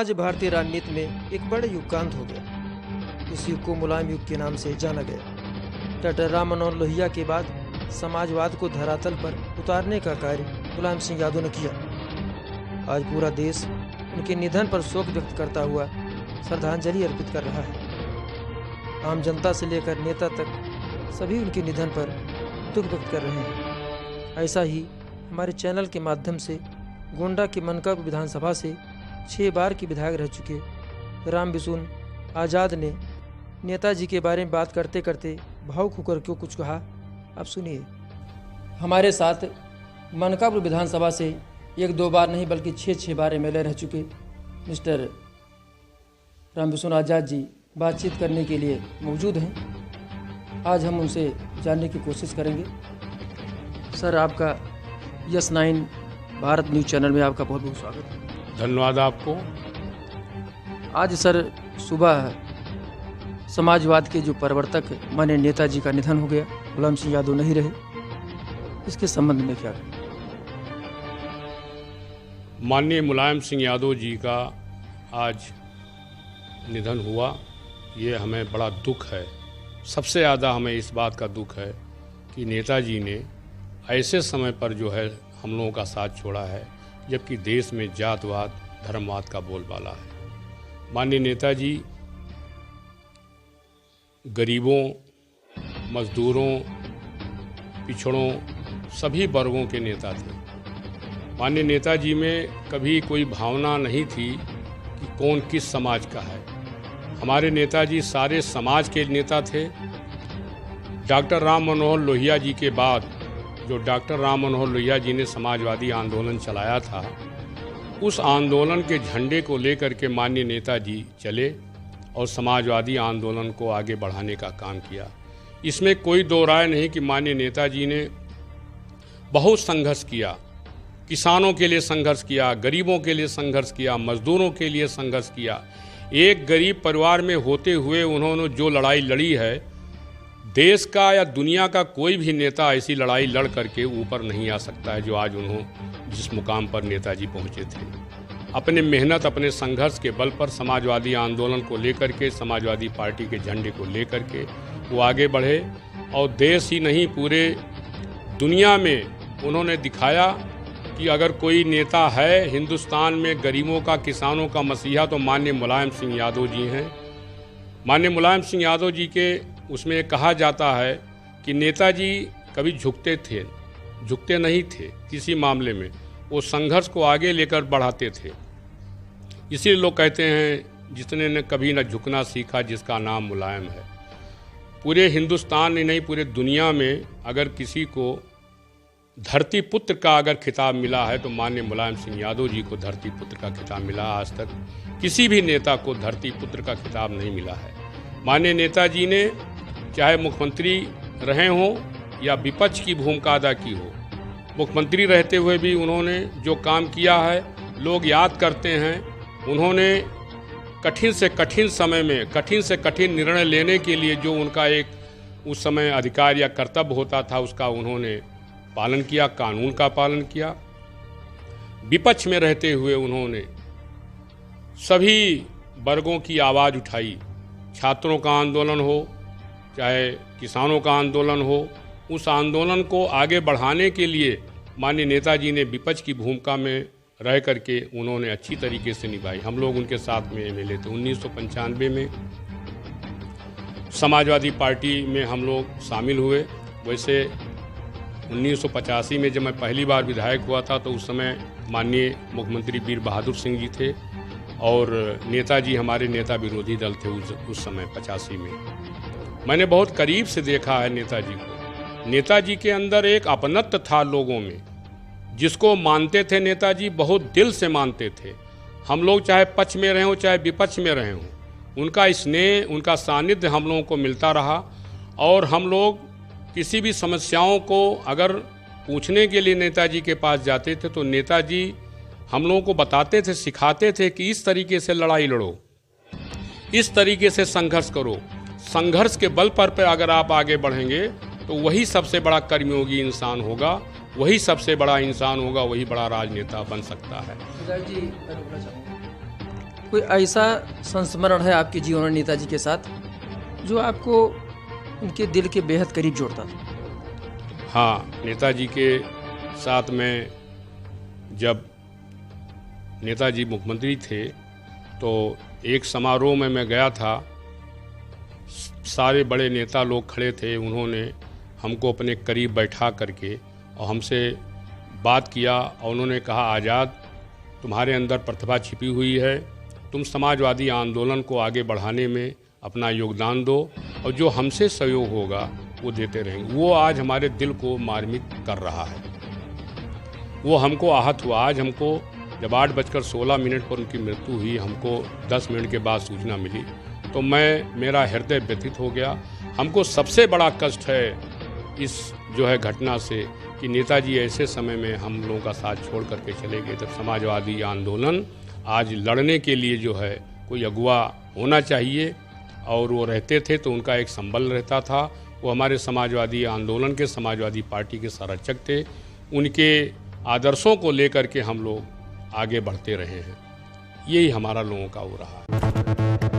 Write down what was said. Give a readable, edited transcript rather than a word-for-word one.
आज भारतीय राजनीति में एक बड़े युग का अंत हो गया। इस युग को मुलायम युग के नाम से जाना गया। डॉक्टर राम मनोहर लोहिया के बाद समाजवाद को धरातल पर उतारने का कार्य मुलायम सिंह यादव ने किया। आज पूरा देश उनके निधन पर शोक व्यक्त करता हुआ श्रद्धांजलि अर्पित कर रहा है। आम जनता से लेकर नेता तक सभी उनके निधन पर दुख व्यक्त कर रहे हैं। ऐसा ही हमारे चैनल के माध्यम से गोंडा के मनकापुर विधानसभा से 6 बार की विधायक रह चुके राम बिशुन आज़ाद ने नेताजी के बारे में बात करते करते भावुक होकर क्यों कुछ कहा, आप सुनिए। हमारे साथ मनकापुर विधानसभा से 1-2 बार नहीं बल्कि 6 बार एमएलए रह चुके मिस्टर राम बिशुन आज़ाद जी बातचीत करने के लिए मौजूद हैं। आज हम उनसे जानने की कोशिश करेंगे। सर, आपका यस9 भारत न्यूज़ चैनल में आपका बहुत बहुत स्वागत है। धन्यवाद आपको। आज सर सुबह समाजवाद के जो प्रवर्तक माननीय नेताजी का निधन हो गया, मुलायम सिंह यादव नहीं रहे, इसके संबंध में क्या कहें? माननीय मुलायम सिंह यादव जी का आज निधन हुआ, ये हमें बड़ा दुख है। सबसे ज़्यादा हमें इस बात का दुख है कि नेताजी ने ऐसे समय पर जो है हम लोगों का साथ छोड़ा है जबकि देश में जातवाद धर्मवाद का बोलबाला है। माननीय नेताजी गरीबों, मजदूरों, पिछड़ों सभी वर्गों के नेता थे। माननीय नेताजी में कभी कोई भावना नहीं थी कि कौन किस समाज का है। हमारे नेताजी सारे समाज के नेता थे। डॉक्टर राम मनोहर लोहिया जी के बाद जो डॉक्टर राम मनोहर लोहिया जी ने समाजवादी आंदोलन चलाया था, उस आंदोलन के झंडे को लेकर के माननीय नेताजी चले और समाजवादी आंदोलन को आगे बढ़ाने का काम किया। इसमें कोई दो राय नहीं कि माननीय नेताजी ने बहुत संघर्ष किया। किसानों के लिए संघर्ष किया, गरीबों के लिए संघर्ष किया, मजदूरों के लिए संघर्ष किया। एक गरीब परिवार में होते हुए उन्होंने जो लड़ाई लड़ी है, देश का या दुनिया का कोई भी नेता ऐसी लड़ाई लड़ करके ऊपर नहीं आ सकता है जो आज उन्होंने जिस मुकाम पर नेताजी पहुंचे थे। अपने मेहनत, अपने संघर्ष के बल पर समाजवादी आंदोलन को लेकर के, समाजवादी पार्टी के झंडे को लेकर के वो आगे बढ़े और देश ही नहीं पूरे दुनिया में उन्होंने दिखाया कि अगर कोई नेता है हिंदुस्तान में गरीबों का, किसानों का मसीहा तो माननीय मुलायम सिंह यादव जी हैं। माननीय मुलायम सिंह यादव जी के उसमें कहा जाता है कि नेताजी कभी झुकते नहीं थे किसी मामले में, वो संघर्ष को आगे लेकर बढ़ाते थे। इसीलिए लोग कहते हैं जिसने न कभी न झुकना सीखा जिसका नाम मुलायम है। पूरे हिंदुस्तान में नहीं पूरे दुनिया में अगर किसी को धरती पुत्र का अगर खिताब मिला है तो माननीय मुलायम सिंह यादव जी को धरती पुत्र का खिताब मिला। आज तक किसी भी नेता को धरती पुत्र का खिताब नहीं मिला है। माननीय नेताजी ने चाहे मुख्यमंत्री रहे हों या विपक्ष की भूमिका अदा की हो, मुख्यमंत्री रहते हुए भी उन्होंने जो काम किया है लोग याद करते हैं। उन्होंने कठिन से कठिन समय में कठिन से कठिन निर्णय लेने के लिए जो उनका एक उस समय अधिकार या कर्तव्य होता था उसका उन्होंने पालन किया, कानून का पालन किया। विपक्ष में रहते हुए उन्होंने सभी वर्गों की आवाज़ उठाई। छात्रों का आंदोलन हो चाहे किसानों का आंदोलन हो, उस आंदोलन को आगे बढ़ाने के लिए माननीय नेताजी ने विपक्ष की भूमिका में रह करके उन्होंने अच्छी तरीके से निभाई। हम लोग उनके साथ में मिले थे। 1995 में समाजवादी पार्टी में हम लोग शामिल हुए। वैसे 1985 में जब मैं पहली बार विधायक हुआ था तो उस समय माननीय मुख्यमंत्री वीर बहादुर सिंह जी थे और नेताजी हमारे नेता विरोधी दल थे उस समय 85 में। मैंने बहुत करीब से देखा है नेताजी को। नेताजी के अंदर एक अपनत्व था लोगों में, जिसको मानते थे नेताजी बहुत दिल से मानते थे। हम लोग चाहे पक्ष में रहे हों चाहे विपक्ष में रहे हों, उनका स्नेह, उनका सानिध्य हम लोगों को मिलता रहा। और हम लोग किसी भी समस्याओं को अगर पूछने के लिए नेताजी के पास जाते थे तो नेताजी हम लोगों को बताते थे, सिखाते थे कि इस तरीके से लड़ाई लड़ो, इस तरीके से संघर्ष करो। संघर्ष के बल पर अगर आप आगे बढ़ेंगे तो वही सबसे बड़ा कर्मयोगी इंसान होगा, वही सबसे बड़ा इंसान होगा, वही बड़ा राजनेता बन सकता है। कोई ऐसा संस्मरण है आपके जीवन में नेताजी के साथ जो आपको उनके दिल के बेहद करीब जोड़ता था? हाँ, नेताजी के साथ में जब नेताजी मुख्यमंत्री थे तो एक समारोह में मैं गया था। सारे बड़े नेता लोग खड़े थे। उन्होंने हमको अपने करीब बैठा करके और हमसे बात किया और उन्होंने कहा, आज़ाद, तुम्हारे अंदर प्रतिभा छिपी हुई है, तुम समाजवादी आंदोलन को आगे बढ़ाने में अपना योगदान दो और जो हमसे सहयोग होगा वो देते रहेंगे। वो आज हमारे दिल को मार्मिक कर रहा है। वो हमको आहत हुआ। आज हमको जब 8:16 पर उनकी मृत्यु हुई, हमको 10 मिनट के बाद सूचना मिली तो मेरा हृदय व्यथित हो गया। हमको सबसे बड़ा कष्ट है इस जो है घटना से कि नेताजी ऐसे समय में हम लोगों का साथ छोड़ करके चले गए। जब समाजवादी आंदोलन आज लड़ने के लिए जो है कोई अगुवा होना चाहिए और वो रहते थे तो उनका एक संबल रहता था। वो हमारे समाजवादी आंदोलन के, समाजवादी पार्टी के संरक्षक थे। उनके आदर्शों को लेकर के हम लोग आगे बढ़ते रहे हैं। यही हमारा लोगों का वो रहा।